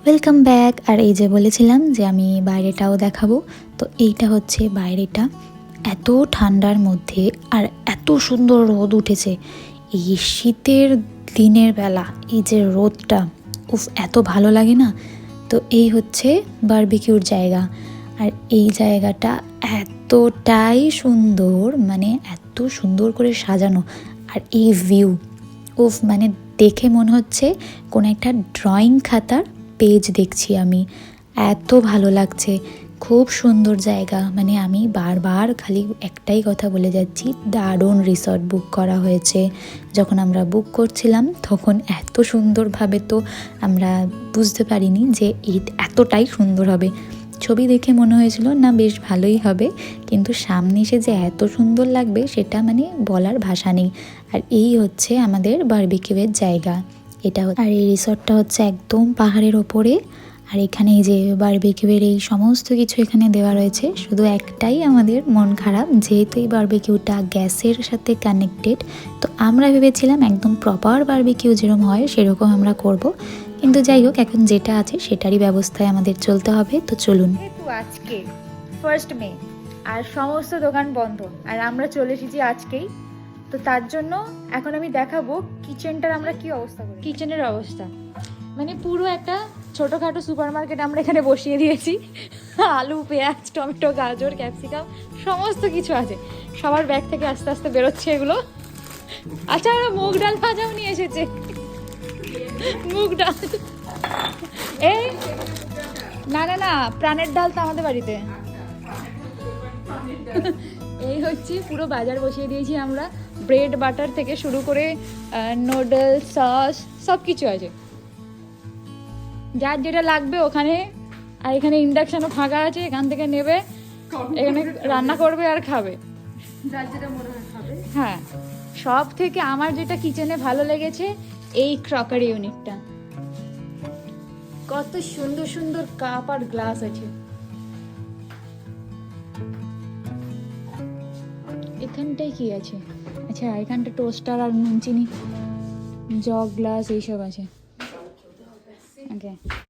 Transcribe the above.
Welcome back. আর এই যে বলেছিলাম যে আমি বাইরেটাও দেখাবো, তো এইটা হচ্ছে বাইরেটা। এত ঠান্ডার মধ্যে আর এত সুন্দর রোদ উঠেছে এই শীতের দিনের বেলা। এই যে রোদটা, উফ, এত ভালো লাগে না। তো এই হচ্ছে বারবিকিউর জায়গা। আর এই জায়গাটা এতটাই সুন্দর, মানে এত সুন্দর করে সাজানো। আর এই ভিউ, উফ, মানে দেখে মনে হচ্ছে কোনো একটা ড্রয়িং খাতার পেজ দেখছি আমি। এত ভালো লাগছে, খুব সুন্দর জায়গা। মানে আমি বারবার খালি একটাই কথা বলে যাচ্ছি, দারুণ রিসর্ট বুক করা হয়েছে। যখন আমরা বুক করছিলাম তখন এত সুন্দরভাবে তো আমরা বুঝতে পারিনি যে এতটাই সুন্দর হবে। ছবি দেখে মনে হয়েছিল না বেশ ভালোই হবে, কিন্তু সামনে এসে যে এত সুন্দর লাগবে সেটা মানে বলার ভাষা নেই। আর এই হচ্ছে আমাদের বারবিকিউয়ের জায়গা এটা। আর এই রিসর্টটা হচ্ছে একদম পাহাড়ের ওপরে। আর এখানে এই যে বারবিকিউয়ের এই সমস্ত কিছু এখানে দেওয়া রয়েছে। শুধু একটাই আমাদের মন খারাপ, যেহেতু এই বারবিকিউটা গ্যাসের সাথে কানেক্টেড, তো আমরা ভেবেছিলাম একদম প্রপার বারবিকিউ যেরকম হয় সেরকম আমরা করব, কিন্তু যাই হোক, এখন যেটা আছে সেটারই ব্যবস্থায় আমাদের চলতে হবে। তো চলুন। আজকে 1 মে আর সমস্ত দোকান বন্ধ, আর আমরা চলে এসেছি আজকেই। তো তার জন্য এখন আমি দেখাবো কিচেনটার আমরা কি অবস্থা করি। কিচেনের অবস্থা মানে পুরো একটা ছোটোখাটো সুপার মার্কেট আমরা এখানে বসিয়ে দিয়েছি। আলু, পেঁয়াজ, টমেটো, গাজর, ক্যাপসিকাম সমস্ত কিছু আছে। সবার ব্যাগ থেকে আস্তে আস্তে বেরোচ্ছে এগুলো। আচ্ছা, আমরা মুগ ডাল ভাজাও নিয়ে এসেছে। মুগ ডাল, এই না না না, প্রাণের ডাল তো আমাদের বাড়িতে। এই হচ্ছে পুরো বাজার বসিয়ে দিয়েছি আমরা। ব্রেড বাটার থেকে শুরু করে নুডল, সস সব কিছু আছে, যার যেটা লাগবে ওখানে। আর এখানে ইন্ডাকশনও ফাঁকা আছে, এখান থেকে নেবে, এখানে রান্না করবে আর খাবে, যার যেটা মনে হয় খাবে। হ্যাঁ, সব থেকে আমার যেটা কিচেনে ভালো লেগেছে এই ক্রকারি ইউনিটটা। কত সুন্দর সুন্দর কাপ আর গ্লাস আছে। এখানটায় কি আছে? আচ্ছা, এখানটা টোস্টার আর নুন চিনি, জগ, গ্লাস এইসব আছে। ওকে।